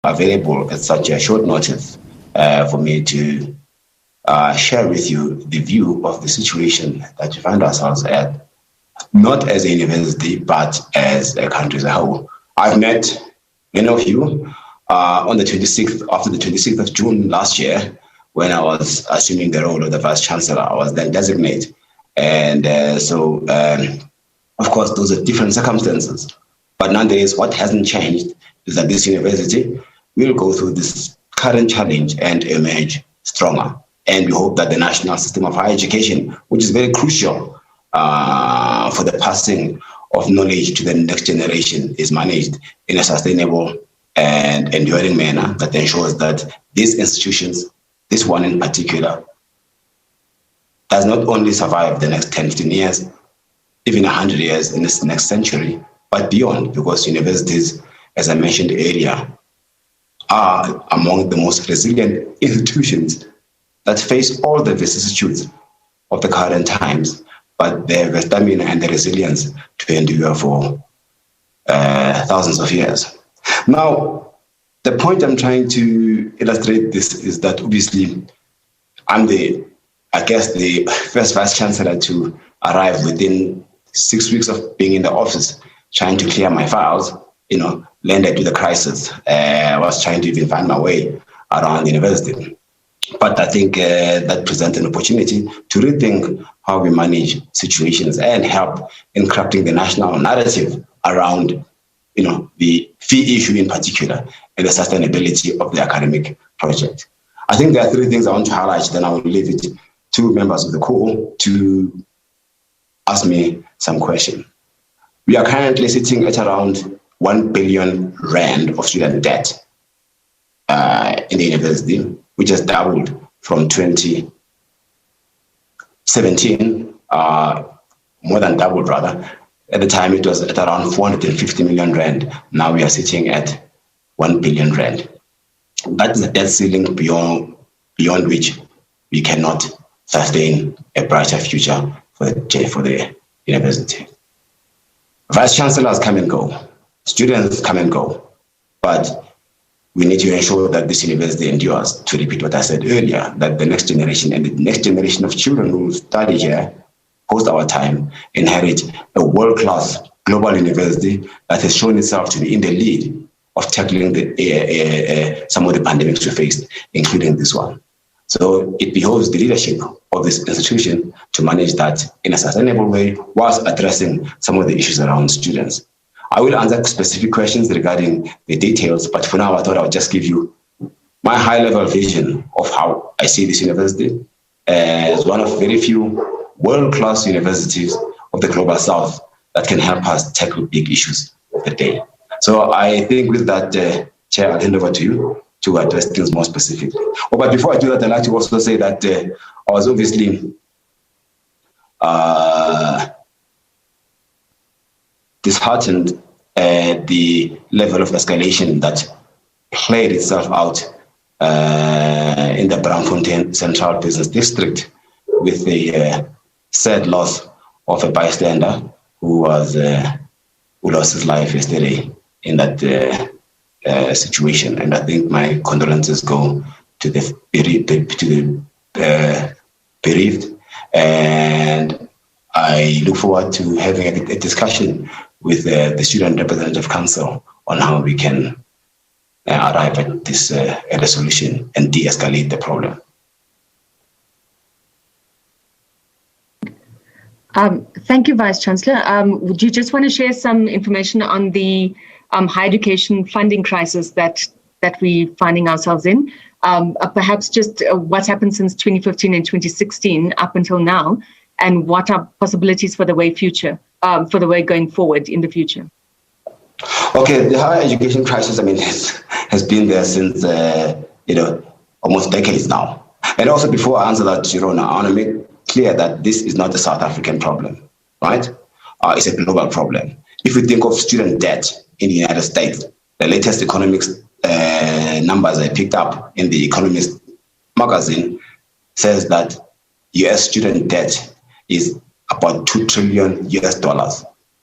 available at such a short notice for me to share with you the view of the situation that we find ourselves at, not as a university, but as a country as a whole. I've met many of you on the 26th, after the 26th of June last year, when I was assuming the role of the Vice Chancellor. I was then designated. And of course, those are different circumstances. But nonetheless, what hasn't changed is that this university will go through this current challenge and emerge stronger. And we hope that the national system of higher education, which is very crucial for the passing of knowledge to the next generation, is managed in a sustainable and enduring manner that ensures that these institutions, this one in particular, does not only survive the next 10, 15 years, even 100 years in this next century, but beyond, because universities, as I mentioned earlier, are among the most resilient institutions that face all the vicissitudes of the current times, but they have the stamina and the resilience to endure for thousands of years. Now, the point I'm trying to illustrate this is that obviously I'm the first Vice Chancellor to arrive within 6 weeks of being in the office, trying to clear my files, landed to the crisis. I was trying to even find my way around the university. But I think that presents an opportunity to rethink how we manage situations and help in crafting the national narrative around, the fee issue in particular and the sustainability of the academic project. I think there are three things I want to highlight, then I will leave it to members of the call to ask me some question. We are currently sitting at around 1 billion rand of student debt in the university, which has doubled from 2017, more than doubled rather. At the time, it was at around 450 million rand. Now we are sitting at 1 billion rand. That is a debt ceiling beyond which we cannot sustain a brighter future for the university. Vice chancellors come and go, students come and go, but we need to ensure that this university endures. To repeat what I said earlier, that the next generation and the next generation of children who will study here post our time inherit a world-class global university that has shown itself to be in the lead of tackling some of the pandemics we faced, including this one. So it behoves the leadership of this institution to manage that in a sustainable way whilst addressing some of the issues around students. I will answer specific questions regarding the details, but for now I thought I would just give you my high-level vision of how I see this university as one of very few world-class universities of the Global South that can help us tackle big issues of the day. So I think with that, Chair, I'll hand over to you to address things more specifically. Oh, but before I do that, I'd like to also say that I was obviously disheartened at the level of escalation that played itself out in the Braamfontein Central Business District with the sad loss of a bystander who lost his life yesterday in that situation. And I think my condolences go to the bereaved, and I look forward to having a discussion with the Student Representative Council on how we can arrive at this at a solution and de-escalate the problem. Thank you, Vice Chancellor. Would you just want to share some information on the higher education funding crisis that we're finding ourselves in? Perhaps just what's happened since 2015 and 2016 up until now, and what are possibilities for the way going forward in the future? Okay, the higher education crisis, has been there since almost decades now. And also, before I answer that, Girona, I want to make clear that this is not a South African problem, right? It's a global problem. If we think of student debt in the United States, the latest economics numbers I picked up in the Economist magazine says that US student debt is about $2 trillion.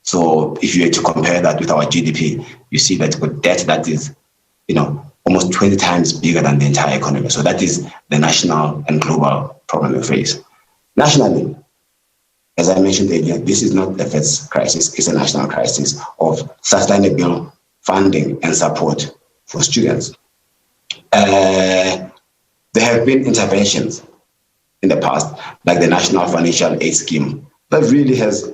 So if you were to compare that with our GDP, you see that with debt that is, almost 20 times bigger than the entire economy. So that is the national and global problem we face. Nationally, as I mentioned earlier, this is not a Wits crisis, it's a national crisis of sustainable funding and support for students. There have been interventions in the past, like the National Financial Aid Scheme, that really has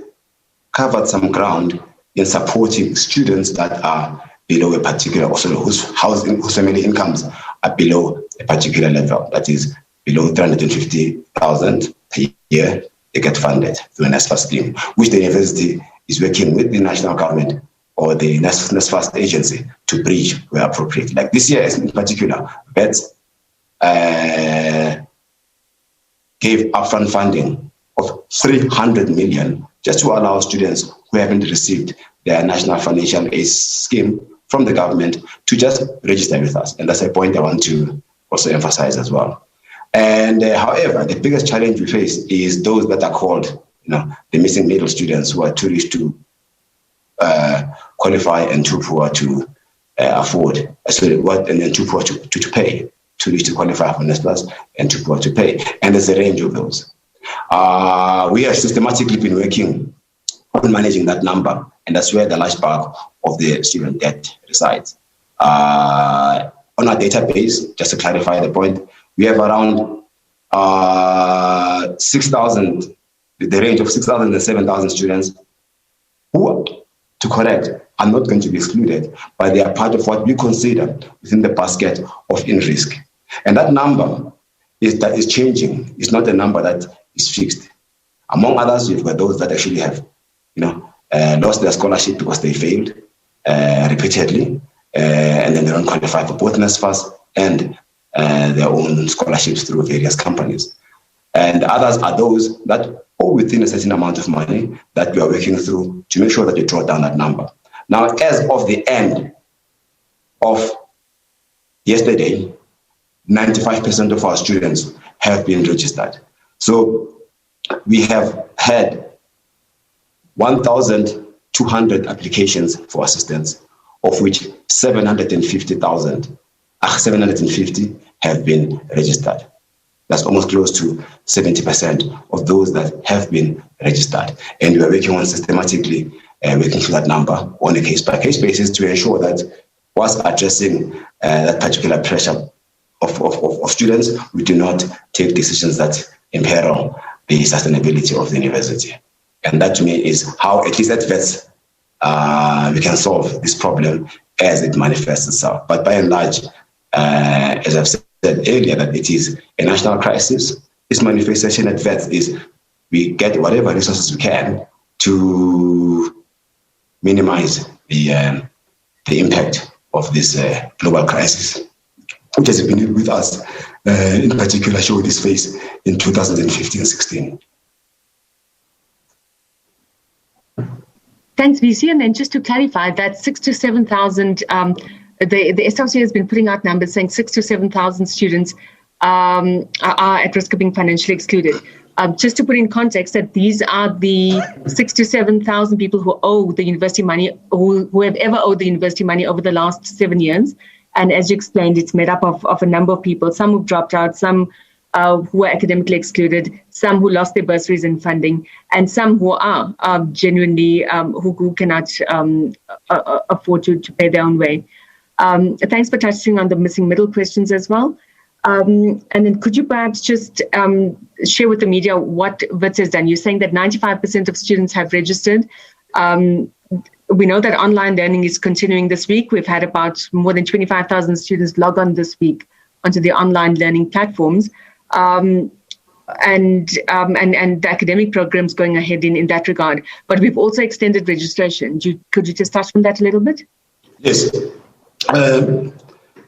covered some ground in supporting students that are below a particular, also whose family incomes are below a particular level, that is below 350,000 per year. They get funded through a NSFAS scheme, which the university is working with the national government or the NSFAS agency to bridge where appropriate. Like this year in particular, Wits gave upfront funding of 300 million just to allow students who haven't received their national financial aid scheme from the government to just register with us. And that's a point I want to also emphasize as well. And however, the biggest challenge we face is those that are called, the missing middle students who are too rich to qualify and too poor to afford. And then too poor to pay. Too rich to qualify for NSFAS and too poor to pay. And there's a range of those. We have systematically been working on managing that number, and that's where the large bulk of the student debt resides. On our database, just to clarify the point, we have around 6,000, the range of 6,000 and 7,000 students who, to correct, are not going to be excluded, but they are part of what we consider within the basket of in risk. And that number is changing. It's not a number that is fixed. Among others, you've got those that actually have, lost their scholarship because they failed repeatedly, and then they don't qualify for both NSFAS and their own scholarships through various companies. And others are those that owe within a certain amount of money that we are working through to make sure that we draw down that number. Now, as of the end of yesterday, 95% of our students have been registered. So we have had 1,200 applications for assistance, of which 750 have been registered. That's almost close to 70% of those that have been registered. And we are working on systematically working through that number on a case-by-case basis to ensure that whilst addressing that particular pressure of students, we do not take decisions that imperil the sustainability of the university. And that to me is how, at least at Wits, we can solve this problem as it manifests itself. But by and large, as I've said earlier, that it is a national crisis. This manifestation at Wits is we get whatever resources we can to minimize the impact of this global crisis, which has been with us, in particular, showed its face in 2015-16. Thanks, VC. And then just to clarify, that 6,000 to 7,000, the SRC has been putting out numbers saying 6,000 to 7,000 students are at risk of being financially excluded. Just to put in context that these are the 6,000 to 7,000 people who owe the university money, who have ever owed the university money over the last 7 years. And as you explained, it's made up of a number of people, some who've dropped out, some who were academically excluded, some who lost their bursaries and funding, and some who are genuinely, who cannot afford to pay their own way. Thanks for touching on the missing middle questions as well. And then could you perhaps just share with the media what Wits has done? You're saying that 95% of students have registered. We know that online learning is continuing this week. We've had about more than 25,000 students log on this week onto the online learning platforms. And the academic programs going ahead in that regard. But we've also extended registration. Could you just touch on that a little bit? Yes.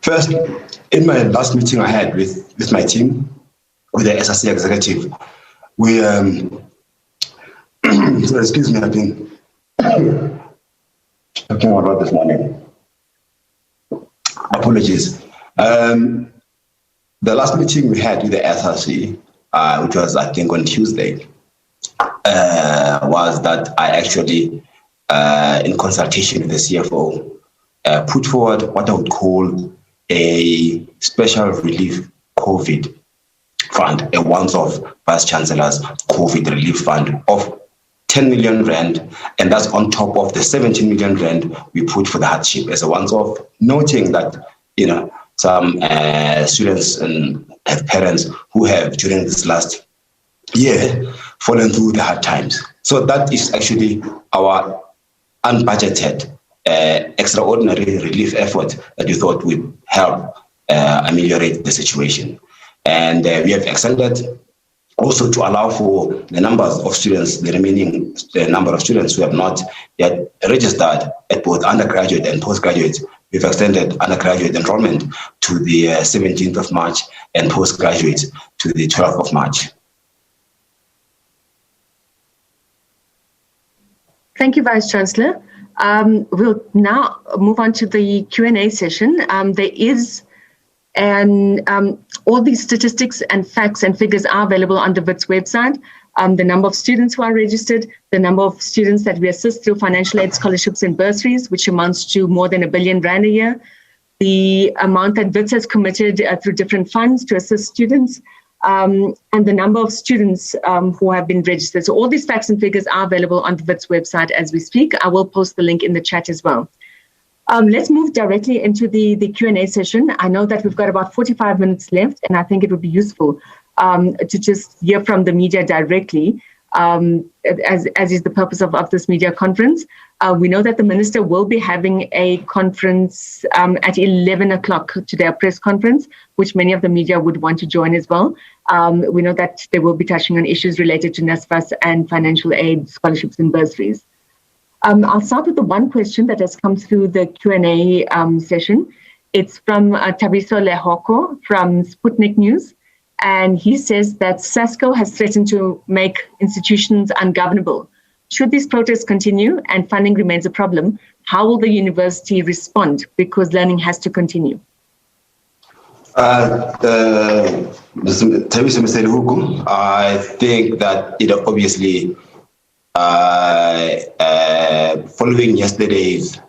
First, in my last meeting I had with my team, with the SRC executive, we, excuse me, I've been talking about this morning. Apologies. The last meeting we had with the SRC, which was, I think, on Tuesday, was that I actually, in consultation with the CFO, put forward what I would call a special relief COVID fund, a once-off Vice Chancellor's COVID relief fund of 10 million rand, and that's on top of the 17 million rand we put for the hardship as a once-off, noting that, some students and have parents who have, during this last year, fallen through the hard times. So that is actually our unbudgeted, extraordinary relief effort that we thought would help ameliorate the situation. And we have extended also to allow for the numbers of students, the remaining number of students who have not yet registered at both undergraduate and postgraduate. We've extended undergraduate enrollment to the 17th of March and postgraduate to the 12th of March. Thank you, Vice Chancellor. We'll now move on to the Q&A session. There is all these statistics and facts and figures are available on the Wits website. The number of students who are registered, the number of students that we assist through financial aid scholarships and bursaries, which amounts to more than R1 billion a year, the amount that Wits has committed through different funds to assist students, and the number of students who have been registered. So all these facts and figures are available on the Wits website as we speak. I will post the link in the chat as well. Let's move directly into the Q&A session. I know that we've got about 45 minutes left, and I think it would be useful to just hear from the media directly, as is the purpose of this media conference. We know that the minister will be having a conference at 11 o'clock today, a press conference, which many of the media would want to join as well. We know that they will be touching on issues related to NSFAS and financial aid, scholarships and bursaries. I'll start with the one question that has come through the Q&A session. It's from Tabiso Lehoko from Sputnik News. And he says that SASCO has threatened to make institutions ungovernable. Should these protests continue and funding remains a problem, how will the university respond? Because learning has to continue. I think that, obviously, following yesterday's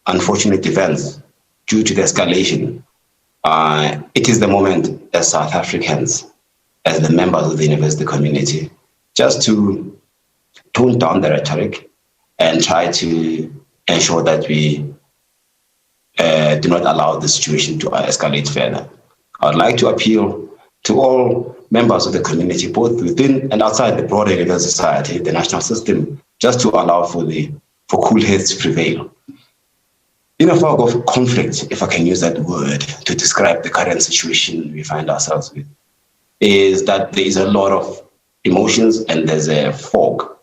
unfortunate events due to the escalation, it is the moment as South Africans, as the members of the university community, just to tone down the rhetoric and try to ensure that we do not allow the situation to escalate further. I would like to appeal to all members of the community, both within and outside the broader university society, the national system, just to allow for cool heads to prevail. In a fog of conflict, if I can use that word to describe the current situation we find ourselves with, is that there is a lot of emotions and there's a fog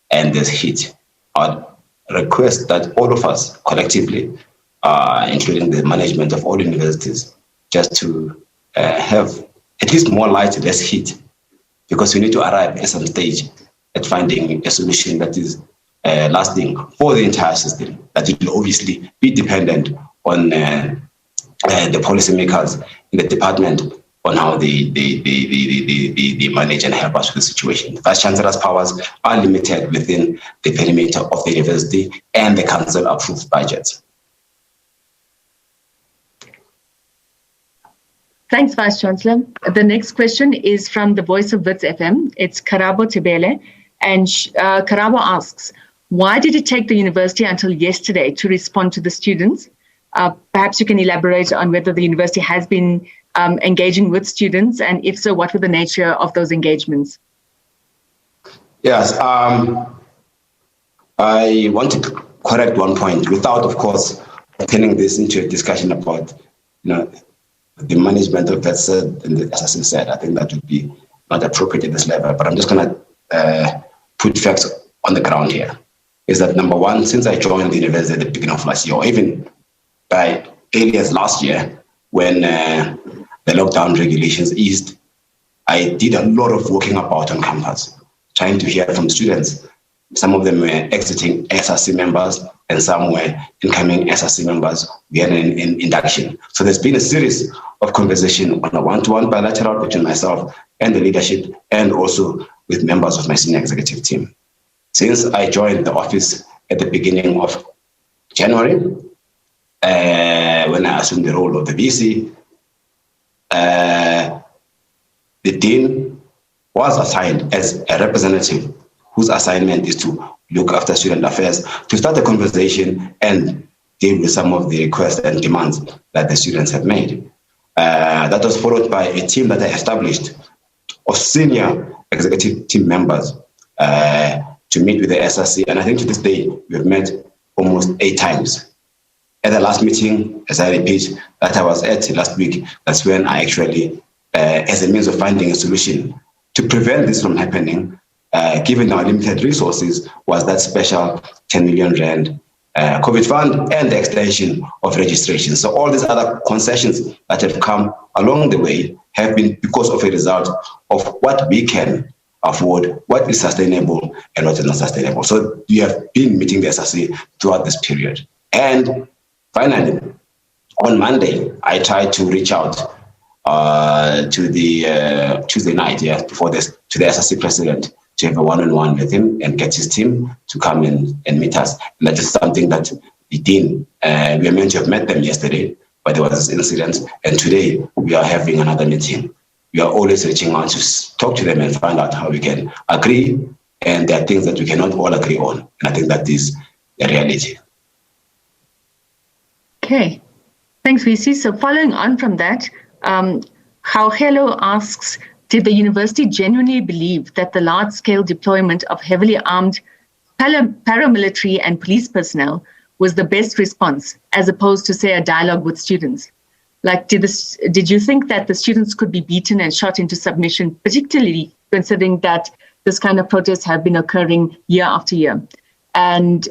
and there's heat. I'd request that all of us collectively, including the management of all universities, just to have at least more light, less heat, because we need to arrive at some stage at finding a solution that is lasting for the entire system, that it will obviously be dependent on the policymakers in the department on how they manage and help us with the situation. The Vice Chancellor's powers are limited within the perimeter of the university and the council-approved budgets. Thanks, Vice Chancellor. The next question is from the Voice of Wits FM. It's Karabo Tebele, and Karabo asks, why did it take the university until yesterday to respond to the students? Perhaps you can elaborate on whether the university has been engaging with students, and if so, what were the nature of those engagements? Yes, I want to correct one point without, of course, turning this into a discussion about, the management of that said and the SABC said. I think that would be not appropriate at this level, but I'm just going to put facts on the ground here. Is that number one, since I joined the university at the beginning of last year, or even by early as last year, when the lockdown regulations eased, I did a lot of walking about on campus, trying to hear from students. Some of them were exiting SABC members, and some were incoming SABC members. We had an induction. So there's been a series of conversation on a one-to-one bilateral between myself and the leadership, and also with members of my senior executive team. Since I joined the office at the beginning of January, when I assumed the role of the VC, the dean was assigned as a representative whose assignment is to look after student affairs, to start a conversation and deal with some of the requests and demands that the students had made. That was followed by a team that I established of senior executive team members to meet with the SRC. And I think to this day, we've met almost 8 times. At the last meeting, as I repeat, that I was at last week, that's when I actually, as a means of finding a solution to prevent this from happening, given our limited resources, was that special 10 million rand COVID fund and the extension of registration. So all these other concessions that have come along the way have been because of a result of what we can afford, what is sustainable and what is not sustainable. So we have been meeting the SRC throughout this period. And finally, on Monday, I tried to reach out to the Tuesday night, before this, to the SRC president, to have a one-on-one with him and get his team to come in and meet us. And that is something that the dean, we are meant to have met them yesterday, but there was this incident. And today we are having another meeting. We are always reaching out to talk to them and find out how we can agree. And there are things that we cannot all agree on. And I think that is the reality. Okay. Thanks, VC. So following on from that, Hello asks, did the university genuinely believe that the large-scale deployment of heavily armed paramilitary and police personnel was the best response, as opposed to, say, a dialogue with students? Like, did you think that the students could be beaten and shot into submission, particularly considering that this kind of protests have been occurring year after year, and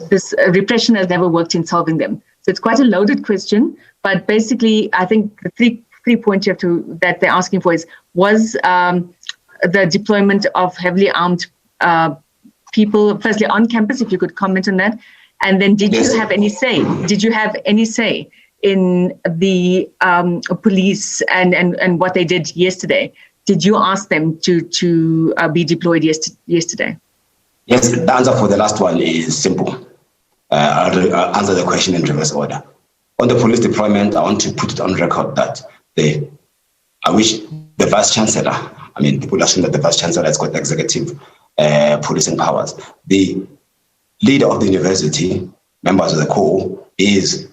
this repression has never worked in solving them? So it's quite a loaded question, but basically, I think the three points that they're asking for is, was the deployment of heavily armed people, firstly on campus, if you could comment on that, and then did you have any say? Did you have any say in the police and what they did yesterday? Did you ask them to be deployed yesterday? Yes, the answer for the last one is simple. I'll answer the question in reverse order. On the police deployment, I want to put it on record that I wish the Vice Chancellor, people assume that the Vice Chancellor has got executive policing powers. The leader of the university, members of the core, is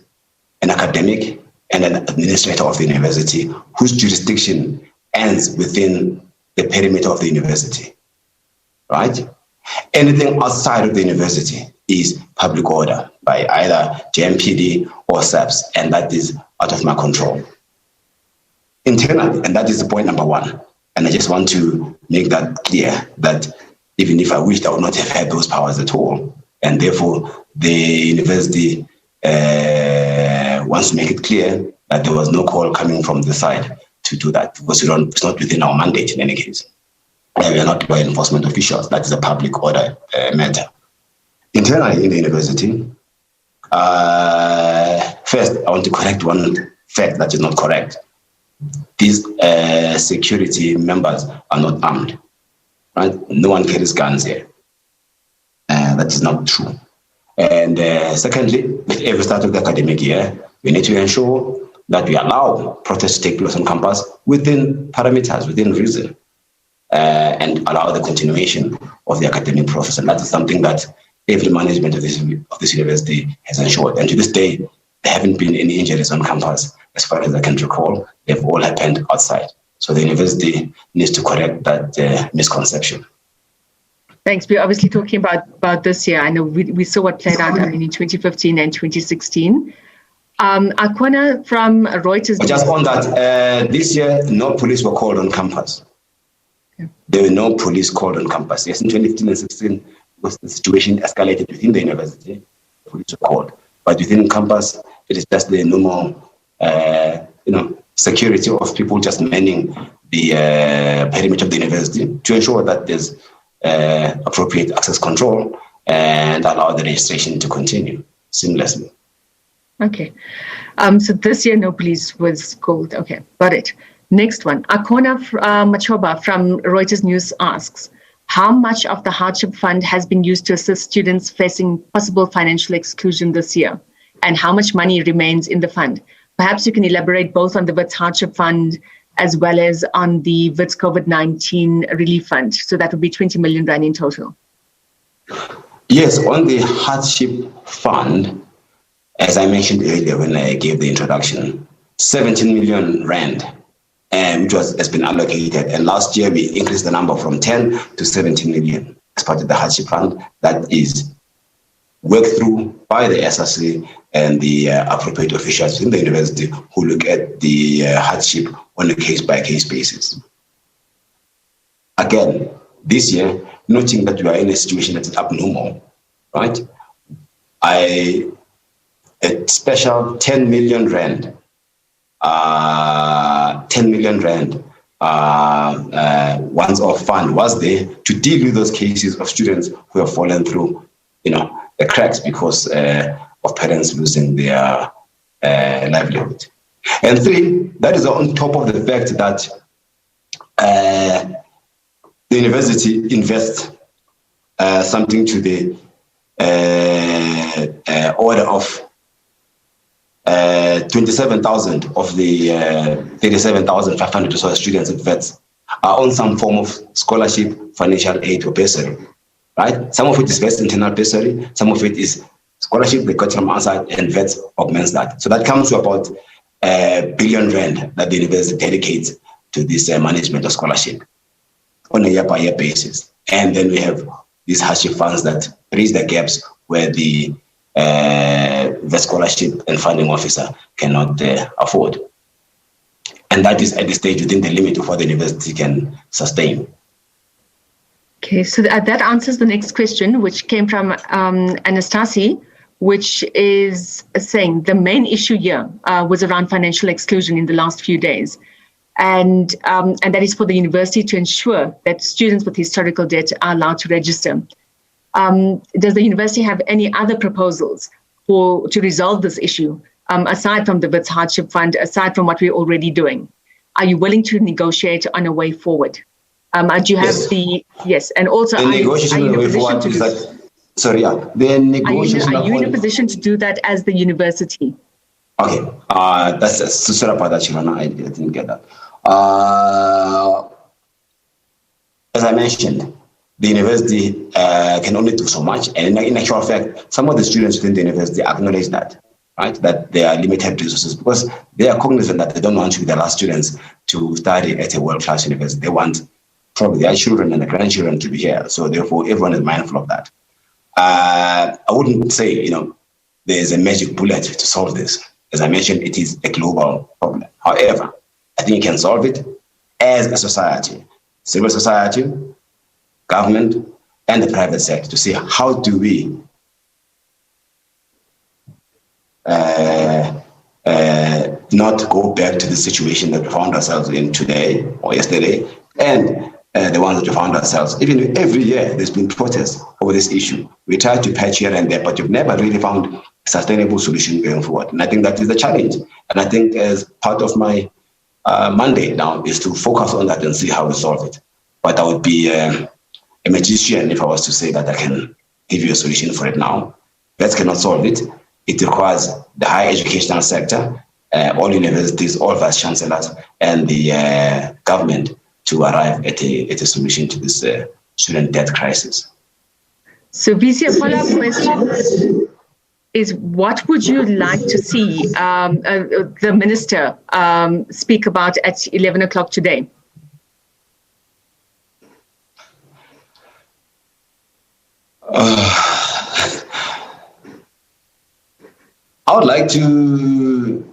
an academic and an administrator of the university whose jurisdiction ends within the perimeter of the university, right? Anything outside of the university is public order by either JMPD or SABC, and that is out of my control. Internally, and that is the point number one. And I just want to make that clear, that even if I wished, I would not have had those powers at all. And therefore, the university wants to make it clear that there was no call coming from the side to do that, because it's not within our mandate in any case. We are not law enforcement officials. That is a public order matter. Internally in the university, first, I want to correct one fact that is not correct. These security members are not armed, right? No one carries guns here. That is not true. And secondly, with every start of the academic year, we need to ensure that we allow protests to take place on campus within parameters, within reason, and allow the continuation of the academic process. And that is something that every management of this university has ensured. And to this day, there haven't been any injuries on campus, as far as I can recall. They've all happened outside. So the university needs to correct that misconception. Thanks. We're obviously talking about this year. I know we saw what played out in 2015 and 2016. Akwana from Reuters. Just on that, this year, no police were called on campus. Okay. There were no police called on campus. Yes, in 2015 and 16, because the situation escalated within the university, the police were called. But within campus, it is just the normal, security of people just manning the perimeter of the university to ensure that there's appropriate access control and allow the registration to continue seamlessly. Okay. So this year, no police was called. Okay, got it. Next one. Akona Machoba from Reuters News asks, how much of the hardship fund has been used to assist students facing possible financial exclusion this year? and how much money remains in the fund. Perhaps you can elaborate both on the Wits Hardship Fund as well as on the Wits COVID-19 Relief Fund. So that would be 20 million rand in total. Yes, on the Hardship Fund, as I mentioned earlier when I gave the introduction, 17 million rand, which has been allocated. And last year we increased the number from 10 to 17 million as part of the Hardship Fund. That is worked through by the SRC and the appropriate officials in the university who look at the hardship on a case-by-case basis. Again, this year, noting that we are in a situation that is abnormal, right? A special 10 million rand, 10 million rand once-off fund was there to deal with those cases of students who have fallen through, the cracks because of parents losing their livelihood. And three, that is on top of the fact that the university invests something to the order of 27,000 of the 37,500 or so students at Wits are on some form of scholarship, financial aid, or bursary, right? Some of it is Wits internal bursary, some of it is scholarship they got from outside, and Wits augments that. So that comes to about 1 billion rand that the university dedicates to this management of scholarship on a year-by-year basis. And then we have these hardship funds that bridge the gaps where the scholarship and funding officer cannot afford. And that is at this stage within the limit of what the university can sustain. Okay, so that answers the next question, which came from Anastasi, which is saying the main issue here was around financial exclusion in the last few days. And that is for the university to ensure that students with historical debt are allowed to register. Does the university have any other proposals to resolve this issue, aside from the Wits Hardship Fund, aside from what we're already doing? Are you willing to negotiate on a way forward? Do you have yes, and also the negotiation on the way forward is that, sorry, yeah, the negotiation. Are you in a position to do that as the university? Okay, that's sorry about that, Shivana. I didn't get that. As I mentioned, the university can only do so much, and in actual fact, some of the students within the university acknowledge that, right? That there are limited resources because they are cognizant that they don't want to be the last students to study at a world-class university. They want probably their children and their grandchildren to be here. So therefore, everyone is mindful of that. I wouldn't say, there's a magic bullet to solve this. As I mentioned, it is a global problem. However, I think you can solve it as a society, civil society, government, and the private sector to see how do we not go back to the situation that we found ourselves in today or yesterday, and the ones that we found ourselves. Even every year, there's been protests over this issue. We try to patch here and there, but we've never really found a sustainable solution going forward. And I think that is the challenge. And I think as part of my mandate now is to focus on that and see how we solve it. But I would be a magician if I was to say that I can give you a solution for it now. That cannot solve it. It requires the higher educational sector, all universities, all vice chancellors, and the government to arrive at a solution to this student debt crisis. So, VC, a follow-up question is, what would you like to see the minister speak about at 11 o'clock today? I would like to,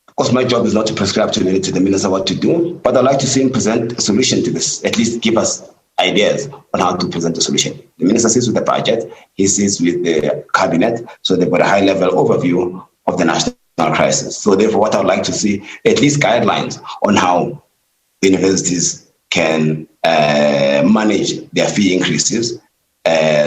of course, my job is not to prescribe to the minister what to do, but I'd like to see him present a solution to this, at least give us ideas on how to present a solution. The minister sits with the budget, he sits with the cabinet, so they've got a high-level overview of the national crisis. So therefore, what I'd like to see, at least guidelines on how the universities can manage their fee increases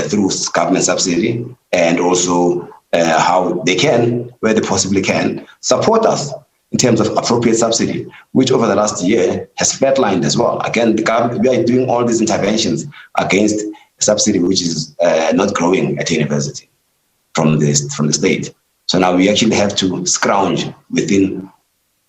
through government subsidy, and also how they can, where they possibly can, support us in terms of appropriate subsidy, which over the last year has flatlined as well. Again, the government, we are doing all these interventions against subsidy, which is not growing at university from the state. So now we actually have to scrounge within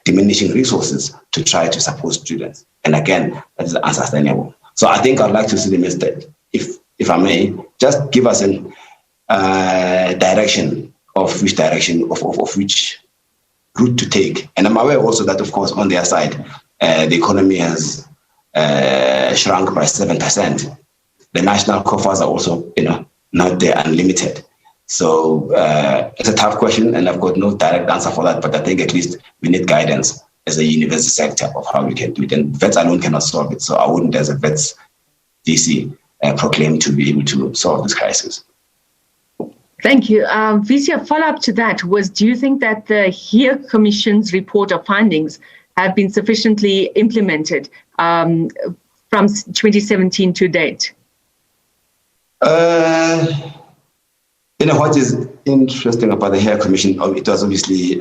diminishing resources to try to support students. And again, that is unsustainable. So I think I'd like to see the minister, if I may, just give us an direction of which route to take. And I'm aware also that, of course, on their side, the economy has shrunk by 7%. The national coffers are also, not there unlimited. So it's a tough question, and I've got no direct answer for that. But I think at least we need guidance as a university sector of how we can do it. And vets alone cannot solve it. So I wouldn't, as a vets VC, proclaim to be able to solve this crisis. Thank you. VC, a follow-up to that was, do you think that the HERE Commission's report of findings have been sufficiently implemented from 2017 to date? What is interesting about the HERE Commission, it was obviously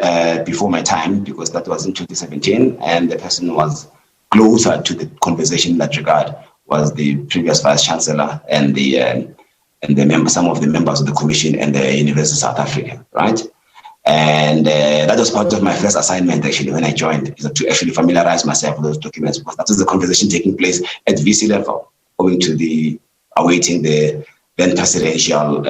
before my time, because that was in 2017, and the person who was closer to the conversation in that regard was the previous Vice Chancellor and some of the members of the Commission and the University of South Africa, right? And that was part of my first assignment, actually, when I joined, is to actually familiarize myself with those documents, because that was the conversation taking place at VC level, awaiting the then presidential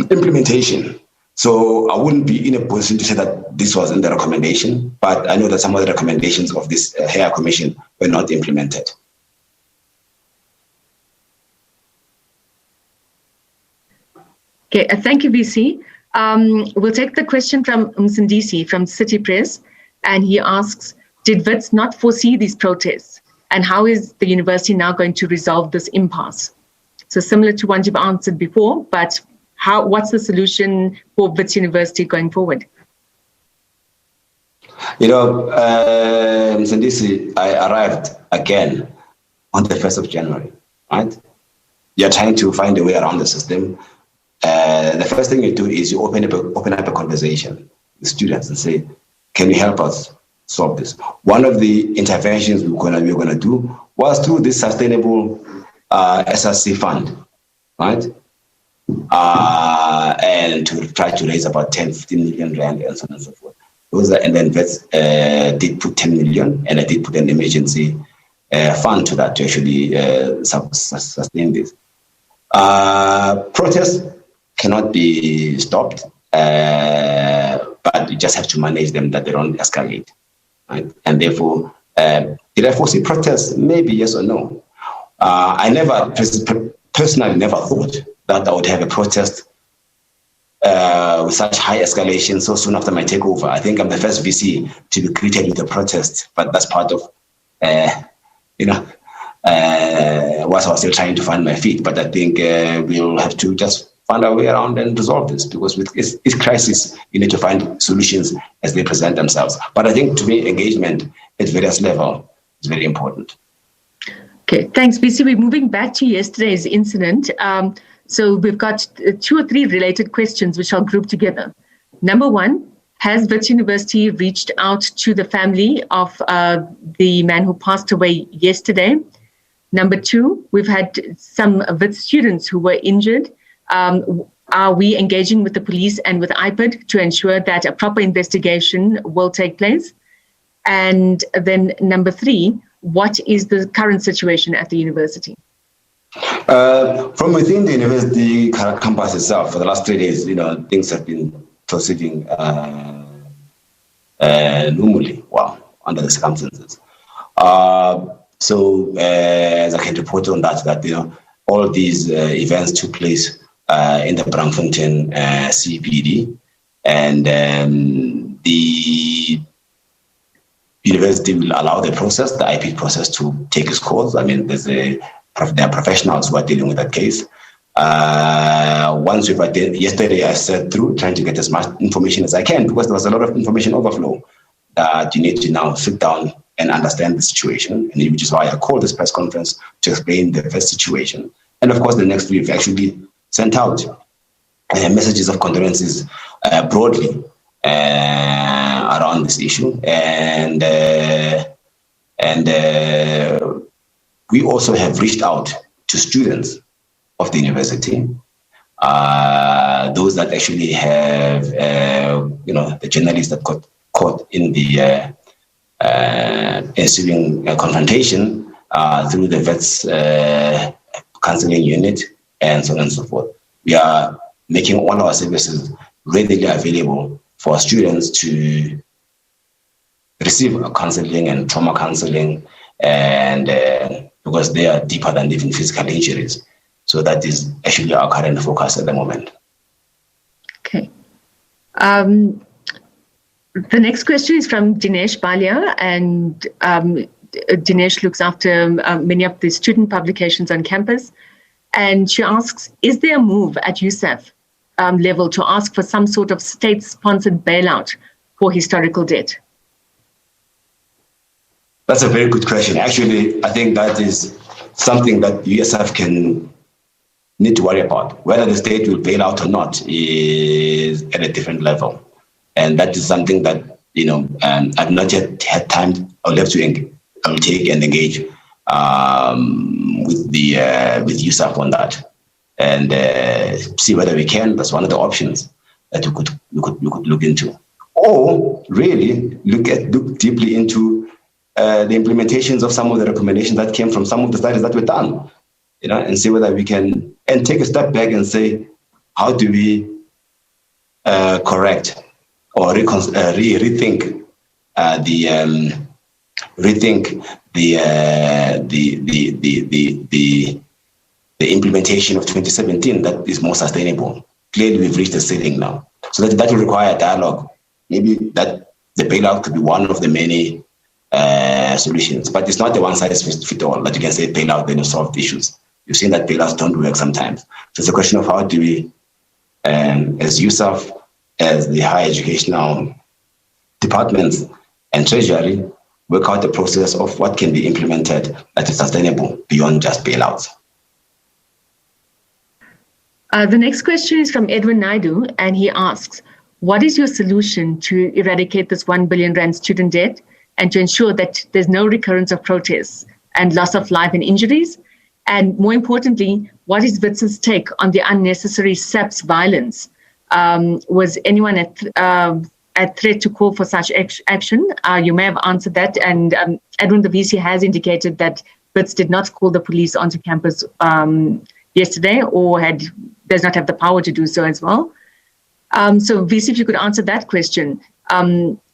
implementation. So I wouldn't be in a position to say that this was in the recommendation, but I know that some of the recommendations of this HERE Commission were not implemented. Okay, thank you, VC. We'll take the question from Msindisi from City Press, and he asks, did Wits not foresee these protests? And how is the university now going to resolve this impasse? So similar to one you've answered before, but what's the solution for Wits University going forward? Msindisi, I arrived again on the 1st of January, right? You're trying to find a way around the system. The first thing you do is you open up a conversation with students and say, can you help us solve this? One of the interventions we were going to do was through this sustainable SRC fund, right? And to try to raise about 10-15 million rand and so on and so forth. And then Wits did put 10 million, and I did put an emergency fund to that to actually sustain this. Protests cannot be stopped, but you just have to manage them that they don't escalate, right? And therefore, did I foresee protests? Maybe yes or no. I personally never thought that I would have a protest with such high escalation so soon after my takeover. I think I'm the first VC to be greeted with a protest, but that's part of, whilst I was still trying to find my feet. But I think we'll have to just find our way around and resolve this, because with each crisis, you need to find solutions as they present themselves. But I think, to me, engagement at various levels is very important. Okay, thanks, BC. We're moving back to yesterday's incident. So we've got 2 or 3 related questions, which I'll group together. Number 1, has Wits University reached out to the family of the man who passed away yesterday? Number 2, we've had some Wits students who were injured. Are we engaging with the police and with IPID to ensure that a proper investigation will take place? And then number 3, what is the current situation at the university? From within the university campus itself, for the last 3 days, things have been proceeding normally, under the circumstances. So as I can report on that, all of these events took place in the Braamfontein CPD, and the university will allow the process, the IP process, to take its course. I mean, there are professionals who are dealing with that case. Once yesterday I sat through trying to get as much information as I can, because there was a lot of information overflow that you need to now sit down and understand the situation, and which is why I called this press conference to explain the first situation. And of course, the next we've actually sent out messages of condolences broadly around this issue, and we also have reached out to students of the university those that actually have, the journalists that got caught in the ensuing confrontation through the Wits counseling unit and so on and so forth. We are making all our services readily available for students to receive counseling and trauma counseling, and because they are deeper than even physical injuries. So that is actually our current focus at the moment. Okay. The next question is from Dinesh Balia, and Dinesh looks after many of the student publications on campus. And she asks, is there a move at USAF level to ask for some sort of state-sponsored bailout for historical debt? That's a very good question. Actually, I think that is something that USAF can need to worry about. Whether the state will bail out or not is at a different level. And that is something that, I've not yet had time or left to take and engage with USAF on that, and see whether we can. That's one of the options that we could look into, or really look deeply into the implementations of some of the recommendations that came from some of the studies that were done, and see whether we can, and take a step back and say, how do we correct or rethink the implementation of 2017 that is more sustainable. Clearly, we've reached a ceiling now, so that will require dialogue. Maybe that the bailout could be one of the many solutions, but it's not the one size fits all. That you can say bailout, then you solve the issues. You've seen that bailouts don't work sometimes. So it's a question of how do we, as USAF, as the higher educational departments and treasury, work out the process of what can be implemented that is sustainable beyond just bailouts. The next question is from Edwin Naidu, and he asks, what is your solution to eradicate this 1 billion rand student debt and to ensure that there's no recurrence of protests and loss of life and injuries? And more importantly, what is Wits's take on the unnecessary SAPS violence? Was anyone at threat to call for such action? You may have answered that. And Edwin, the VC, has indicated that Wits did not call the police onto campus yesterday, or does not have the power to do so as well. So VC, if you could answer that question.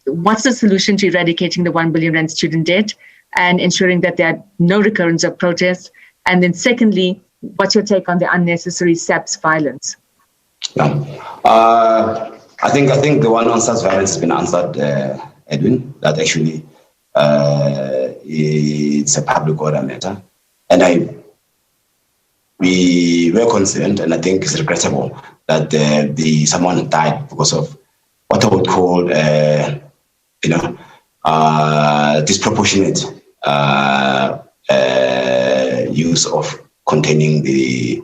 What's the solution to eradicating the 1 billion rand student debt and ensuring that there are no recurrence of protests? And then secondly, what's your take on the unnecessary SAPS violence? I think the one on SAPS violence has been answered, Edwin, that actually it's a public order matter. And we were concerned, and I think it's regrettable that someone died because of what I would call, disproportionate use of containing the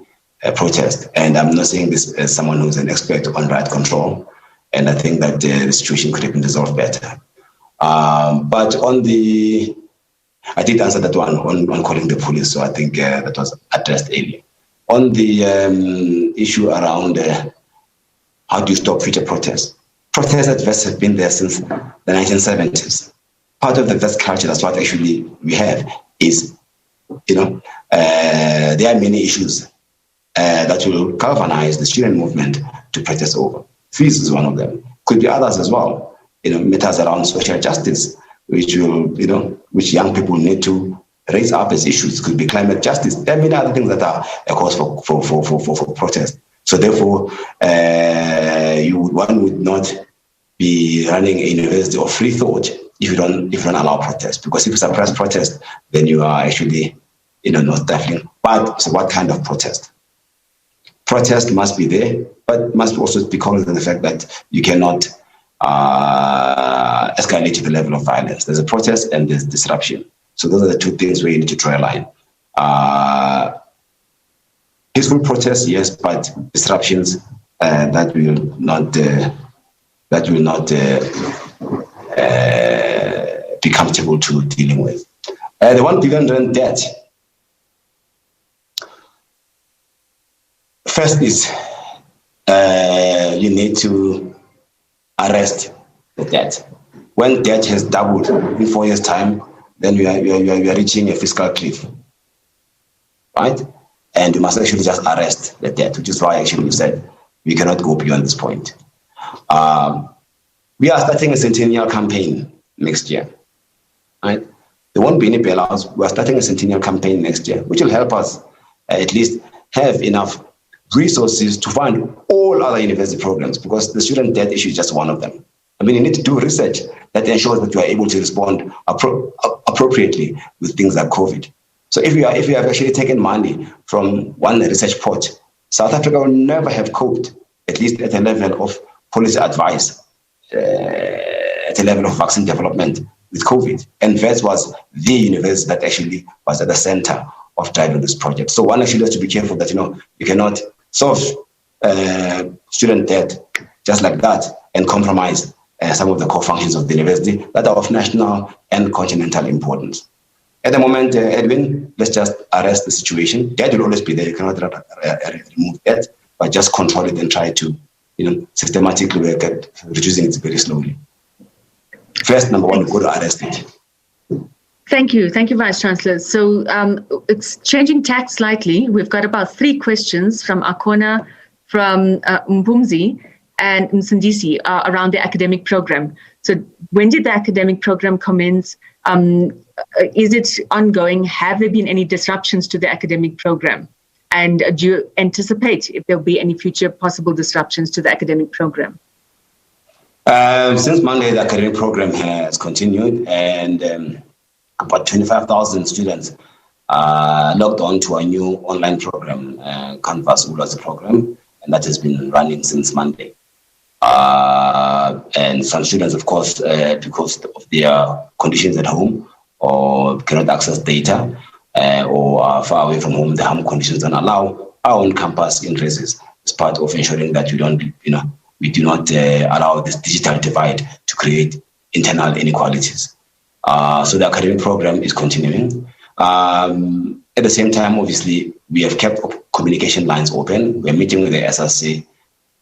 protest. And I'm not saying this as someone who's an expert on riot control, and I think that the situation could have been resolved better. But I did answer that one on calling the police, so I think that was addressed earlier. On the issue around how do you stop future protests? Protests at Wits have been there since the 1970s. Part of the Wits culture, that's what actually we have, is, there are many issues that will galvanize the student movement to protest over. Fees is one of them. Could be others as well. Matters around social justice, which young people need to raise up as issues. Could be climate justice. There are many other things that are a cause for protest. So therefore, one would not be running a university of free thought if you don't allow protest. Because if you suppress protest, then you are actually not stifling. But so what kind of protest? Protest must be there, but must also be cognizant of the fact that you cannot escalate to the level of violence. There's a protest and there's disruption. So those are the two things where you need to draw a line. Peaceful protests, yes, but disruptions that will not be comfortable to dealing with. The 1 billion rand debt. First is you need to arrest the debt. When debt has doubled in 4 years' time, then you are reaching a fiscal cliff, right? And you must actually just arrest the debt, which is why actually you said we cannot go beyond this point. We are starting a centennial campaign next year, right? There won't be any bailouts. We are starting a centennial campaign next year, which will help us at least have enough resources to fund all other university programs, because the student debt issue is just one of them. I mean, you need to do research that ensures that you are able to respond appropriately with things like COVID. So if you have actually taken money from one research pot, South Africa will never have coped, at least at a level of policy advice, at a level of vaccine development with COVID. And Wits was the university that actually was at the center of driving this project. So one actually has to be careful that, you cannot solve student debt just like that and compromise some of the core functions of the university that are of national and continental importance. At the moment, Edwin, let's just arrest the situation. Debt will always be there. You cannot remove debt, but just control it and try to, systematically work at reducing it very slowly. First, number one, we've got to arrest it. Thank you, Vice Chancellor. So it's changing tack slightly. We've got about 3 questions from Akona, from Mpumzi, and Msindisi around the academic program. So when did the academic program commence? Is it ongoing? Have there been any disruptions to the academic program? And do you anticipate if there'll be any future possible disruptions to the academic program? Since Monday, the academic program has continued, and about 25,000 students logged on to a new online program, Canvas Ulwazi program, and that has been running since Monday. And some students, of course, because of their conditions at home, or cannot access data, or are far away from home, the home conditions don't allow our own campus increases. As part of ensuring that we do not allow this digital divide to create internal inequalities. So the academic program is continuing. At the same time, obviously, we have kept communication lines open. We're meeting with the SRC,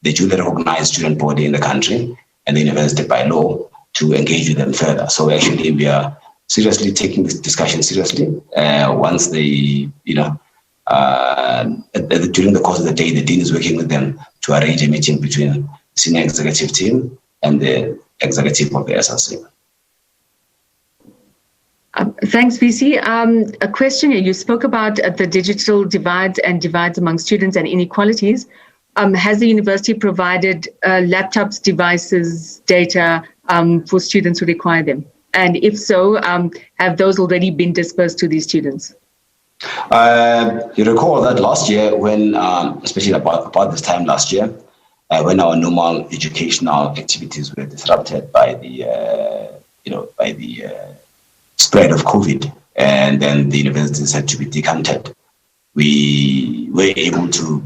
the duly recognized student body in the country, and the university by law to engage with them further. So actually, we are seriously taking this discussion seriously. Once they, during the course of the day, the dean is working with them to arrange a meeting between the senior executive team and the executive of the SRC. Thanks, VC. A question here. You spoke about the digital divides among students and inequalities. Has the university provided laptops, devices, data for students who require them? And if so, have those already been dispersed to these students? You recall that last year, when, especially about this time last year, when our normal educational activities were disrupted by the, spread of COVID, and then the universities had to be decanted, we were able to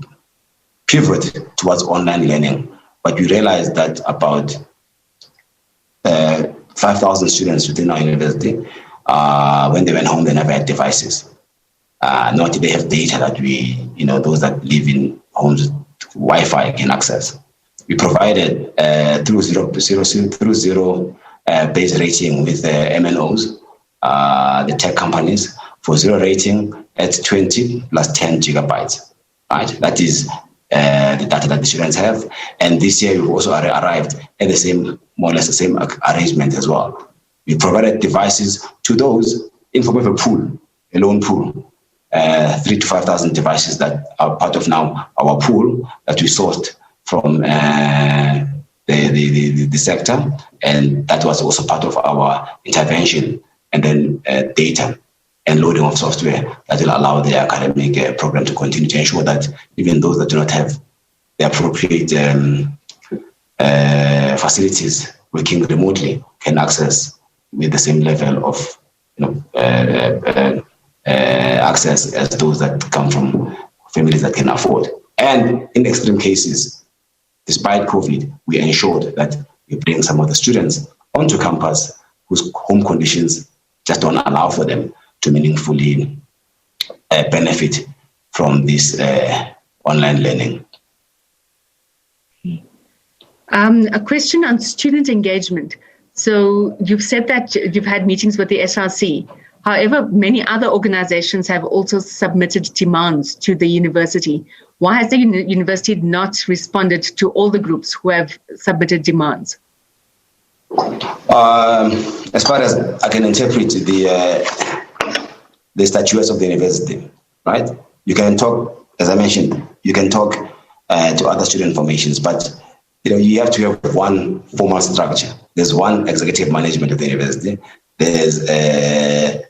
pivot towards online learning. But we realized that about 5,000 students within our university, when they went home, they never had devices. Nor did they have data that those that live in homes with Wi-Fi can access. We provided through zero base rating with MNOs, the tech companies, for zero rating at 20 plus 10 gigabytes. Right, that is the data that the students have. And this year we've also arrived at the same, more or less the same arrangement as well. We provided devices to those in form of a pool, a loan pool, 3,000 to 5,000 devices that are part of now our pool that we sourced from the sector, and that was also part of our intervention, and then data and loading of software that will allow the academic program to continue to ensure that even those that do not have the appropriate facilities working remotely can access with the same level of access as those that come from families that can afford. And in extreme cases, despite COVID, we ensured that we bring some of the students onto campus whose home conditions just don't allow for them to meaningfully benefit from this online learning. A question on student engagement. So you've said that you've had meetings with the SRC. However, many other organizations have also submitted demands to the university. Why has the university not responded to all the groups who have submitted demands? As far as I can interpret the statutes of the university, right? You can talk, as I mentioned, you can talk to other student formations, but you have to have one formal structure. There's one executive management of the university. There's a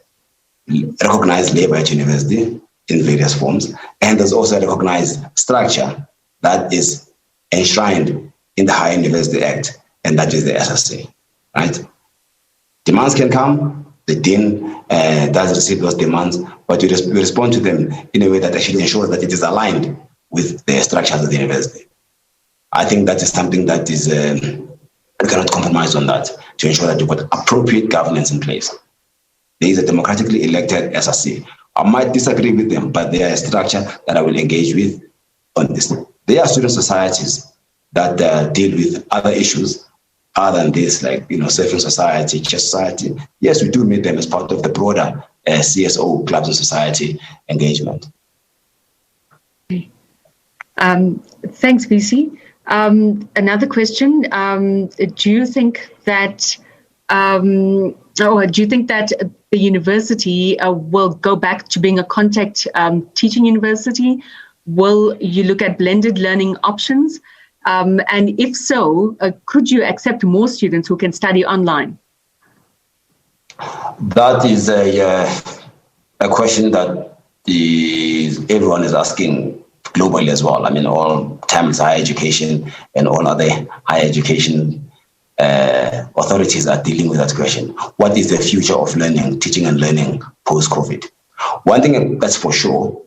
recognized labor at university in various forms, and there's also a recognized structure that is enshrined in the Higher University Act, and that is the SSC, right? Demands can come, the dean does receive those demands, but we respond to them in a way that actually ensures that it is aligned with the structures of the university. I think that is something that is, we cannot compromise on that to ensure that you've got appropriate governance in place. There is a democratically elected SRC. I might disagree with them, but they are a structure that I will engage with on this. There are student societies that deal with other issues other than this, like surfing society, chess society. Yes, we do meet them as part of the broader CSO, clubs and society engagement. Thanks, VC. Another question: do you think that the university will go back to being a contact teaching university? Will you look at blended learning options? And if so, could you accept more students who can study online? That is a question that everyone is asking globally as well. I mean, all times higher education and all other higher education authorities are dealing with that question. What is the future of learning, teaching and learning post-COVID? One thing that's for sure,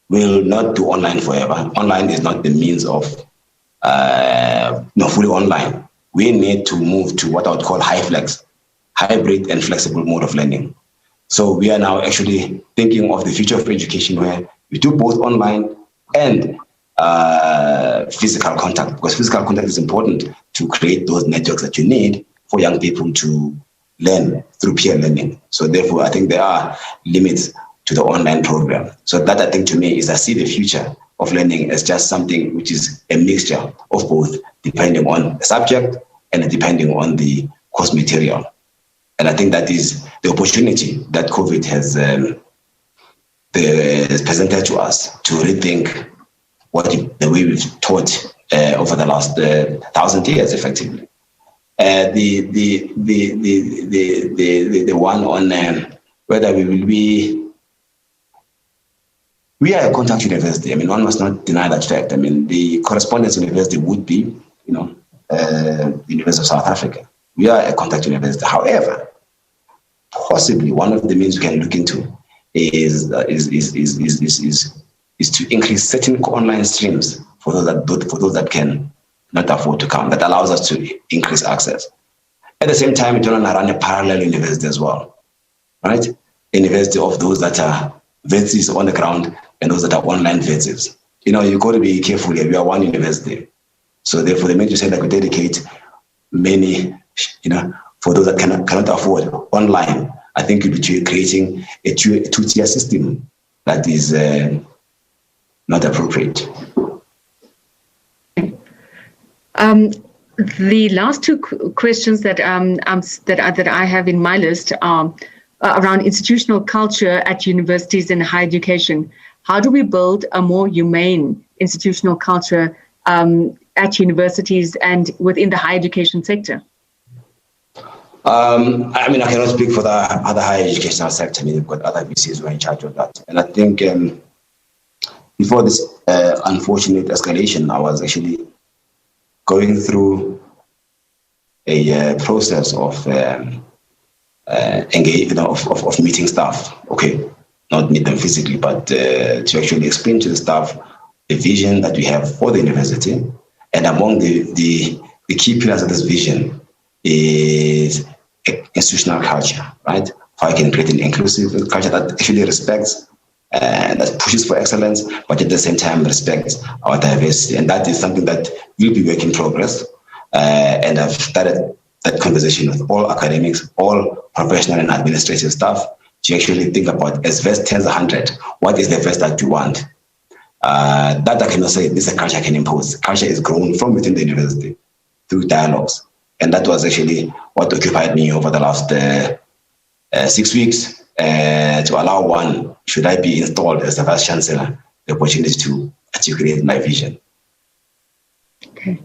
we'll not do online forever. Online is not the means of fully online. We need to move to what I would call hybrid and flexible mode of learning. So we are now actually thinking of the future of education where we do both online and physical contact, because physical contact is important to create those networks that you need for young people to learn through peer learning. So therefore, I think there are limits to the online program. So that, I think, to me, is I see the future of learning as just something which is a mixture of both, depending on the subject and depending on the course material. And I think that is the opportunity that COVID has presented to us to rethink the way we've taught over the last 1,000 years, effectively. The one on whether we will be. We are a contact university. I mean, one must not deny that fact. I mean, the correspondence university would be, the University of South Africa. We are a contact university. However, possibly one of the means we can look into is to increase certain online streams for those that can not afford to come. That allows us to increase access. At the same time, we don't want to run a parallel university as well, right? A university of those that are Wits on the ground and those that are online Wits. You've got to be careful here. We are one university. So therefore, the major said that we dedicate many, for those that cannot afford online. I think you'll be creating a two-tier system that is not appropriate. The last two questions that I have in my list are around institutional culture at universities and higher education. How do we build a more humane institutional culture at universities and within the higher education sector? I cannot speak for the other higher educational sector. I mean, we've got other VCs who are in charge of that. And I think before this unfortunate escalation, I was actually going through a process of of meeting staff. Okay, not meet them physically, but to actually explain to the staff the vision that we have for the university. And among the key pillars of this vision is institutional culture, right? How I can create an inclusive culture that actually respects and that pushes for excellence, but at the same time respects our diversity. And that is something that will be work in progress. And I've started that conversation with all academics, all professional and administrative staff to actually think about, as VET turns 100, what is the VET that you want? That I cannot say this is a culture I can impose. Culture is grown from within the university through dialogues. And that was actually what occupied me over the last 6 weeks, to allow one, should I be installed as the Vice Chancellor, the opportunity to articulate my vision. Okay.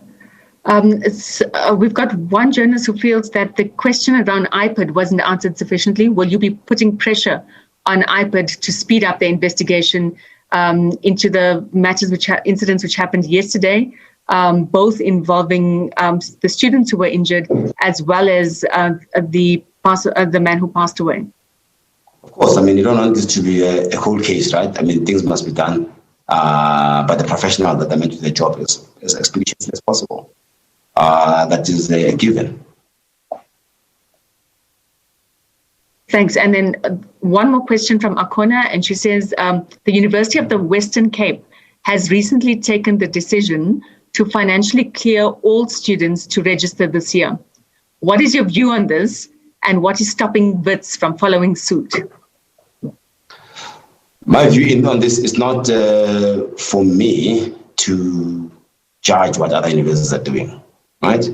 We've got one journalist who feels that the question around IPID wasn't answered sufficiently. Will you be putting pressure on IPID to speed up the investigation into the matters, incidents which happened yesterday, both involving the students who were injured as well as the man who passed away? Of course, I mean, you don't want this to be a cold case, right? I mean, things must be done by the professional that are meant to do their job as expeditiously as possible. That is a given. Thanks. And then one more question from Akona, and she says, the University of the Western Cape has recently taken the decision to financially clear all students to register this year. What is your view on this, and what is stopping Wits from following suit? My view on this is not for me to judge what other universities are doing, right?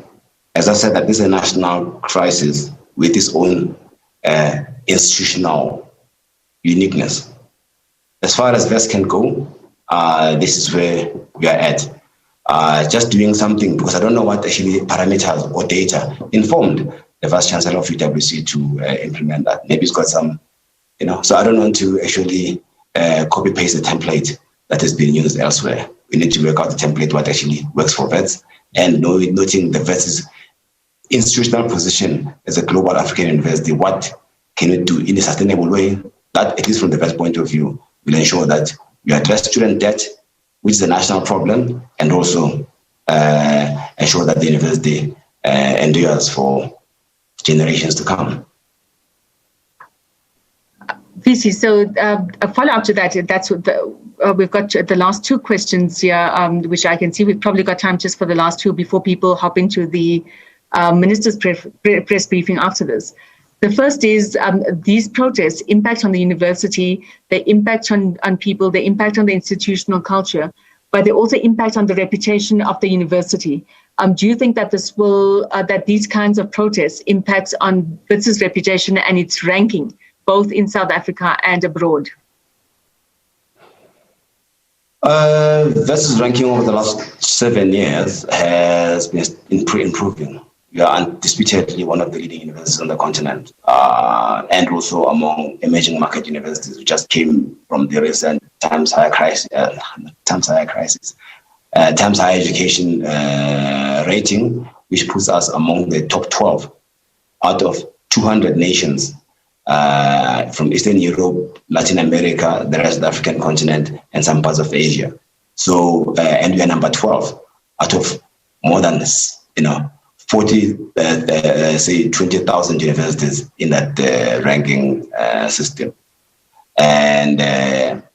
As I said, that this is a national crisis with its own institutional uniqueness. As far as VET can go, this is where we are at. Just doing something because I don't know what actually parameters or data informed the Vice Chancellor of UWC to implement that. Maybe it's got some, so I don't want to actually copy paste the template that has been used elsewhere. We need to work out the template what actually works for VET, and noting the VET's institutional position as a global African university. What can we do in a sustainable way that, at least from the VET point of view, will ensure that we address student debt, which is a national problem, and also ensure that the university endures for generations to come. VC, so a follow-up to that, that's what we've got the last two questions here, which I can see. We've probably got time just for the last two before people hop into the minister's press briefing after this. The first is these protests impact on the university, they impact on people, they impact on the institutional culture, but they also impact on the reputation of the university. Do you think that this will, that these kinds of protests impact on Wits' reputation and its ranking, both in South Africa and abroad? Wits' ranking over the last 7 years has been improving. We are undisputedly one of the leading universities on the continent, and also among emerging market universities. We just came from the recent Times Higher Education rating, which puts us among the top 12 out of 200 nations from Eastern Europe, Latin America, the rest of the African continent, and some parts of Asia. So, and we are number 12 out of more than 20,000 universities in that ranking system. And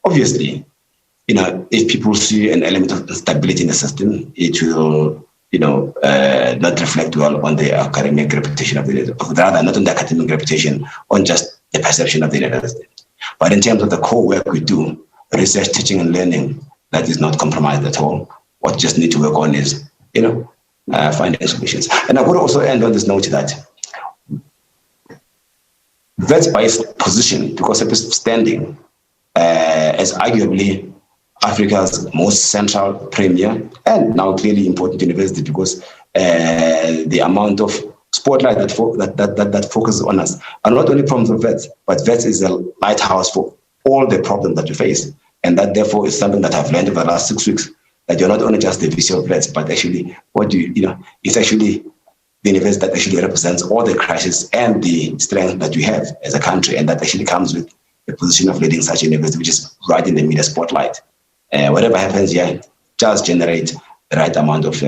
obviously, if people see an element of instability in the system, it will, not reflect well on the academic reputation of the university, rather not on the academic reputation, on just the perception of the university. But in terms of the core work we do, research, teaching and learning, that is not compromised at all. What just need to work on is, finding solutions. And I would also end on this note that that's by its position, because of its standing as arguably Africa's most central, premier, and now clearly important university, because the amount of spotlight that focuses on us are not only problems of VET, but VET is a lighthouse for all the problems that we face. And that therefore is something that I've learned over the last 6 weeks, that you're not only just the visual VET, but actually it's actually the university that actually represents all the crises and the strength that we have as a country, and that actually comes with the position of leading such a university, which is right in the media spotlight. Whatever happens here, just generate the right amount of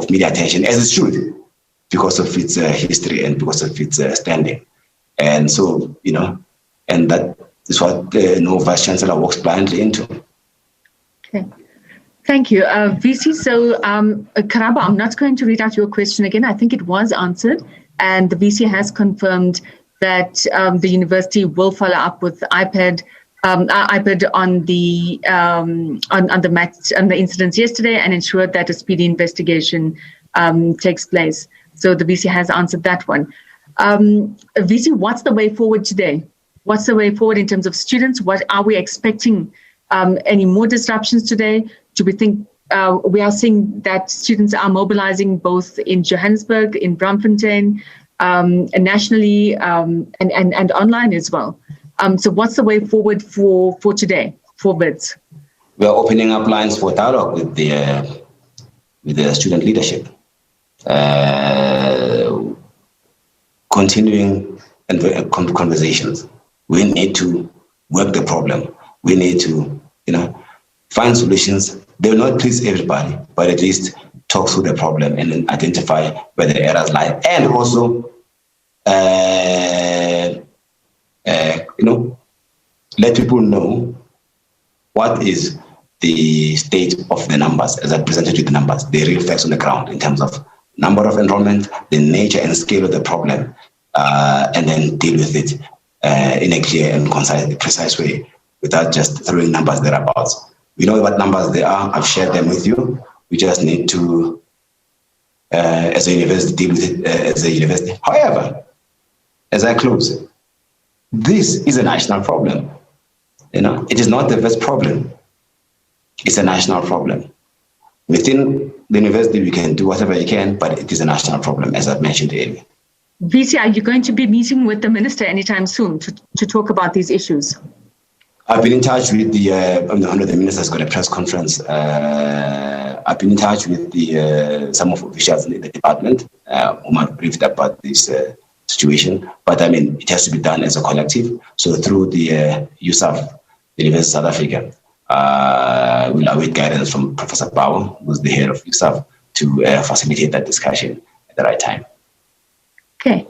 media attention, as it should, because of its history and because of its standing. And so, and that is what no Vice Chancellor walks blindly into. Okay. Thank you. VC, so Karaba, I'm not going to read out your question again. I think it was answered, and the VC has confirmed that the university will follow up with iPad on the incidents yesterday and ensure that a speedy investigation takes place. So the VC has answered that one. VC, what's the way forward today? What's the way forward in terms of students? What are we expecting? Any more disruptions today? Do we think we are seeing that students are mobilizing both in Johannesburg, in Braamfontein, and nationally, and online as well? So what's the way forward for today, for Wits? We're opening up lines for dialogue with the student leadership. Continuing conversations. We need to work the problem. We need to, find solutions. They will not please everybody, but at least talk through the problem and then identify where the errors lie. And also, let people know what is the state of the numbers as I presented you the numbers, the real facts on the ground in terms of number of enrollment, the nature and scale of the problem, and then deal with it in a clear and concise, precise way without just throwing numbers thereabouts. We know what numbers they are. I've shared them with you. We just need to, as a university, deal with it as a university. However, as I close, this is a national problem. It is not the Wits problem. It's a national problem. Within the university, we can do whatever you can, but it is a national problem, as I've mentioned earlier. VC, are you going to be meeting with the minister anytime soon to talk about these issues? I've been in touch with the minister's got a press conference. I've been in touch with some of officials in the department whom I've briefed about this situation. But it has to be done as a collective. So through the USAF, the University of South Africa, we'll await guidance from Professor Bauer, who's the head of USAF, to facilitate that discussion at the right time. Okay.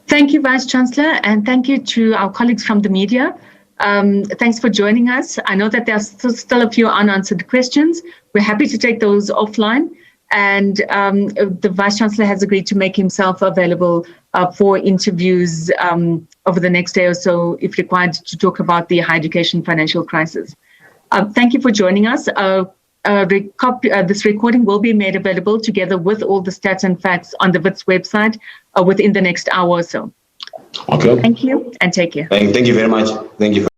Thank you, Vice Chancellor, and thank you to our colleagues from the media. Thanks for joining us. I know that there's still a few unanswered questions. We're happy to take those offline. And the Vice Chancellor has agreed to make himself available for interviews over the next day or so, if required, to talk about the higher education financial crisis. Thank you for joining us. This recording will be made available together with all the stats and facts on the Wits website within the next hour or so. Okay. Thank you and take care. Thank you very much. Thank you.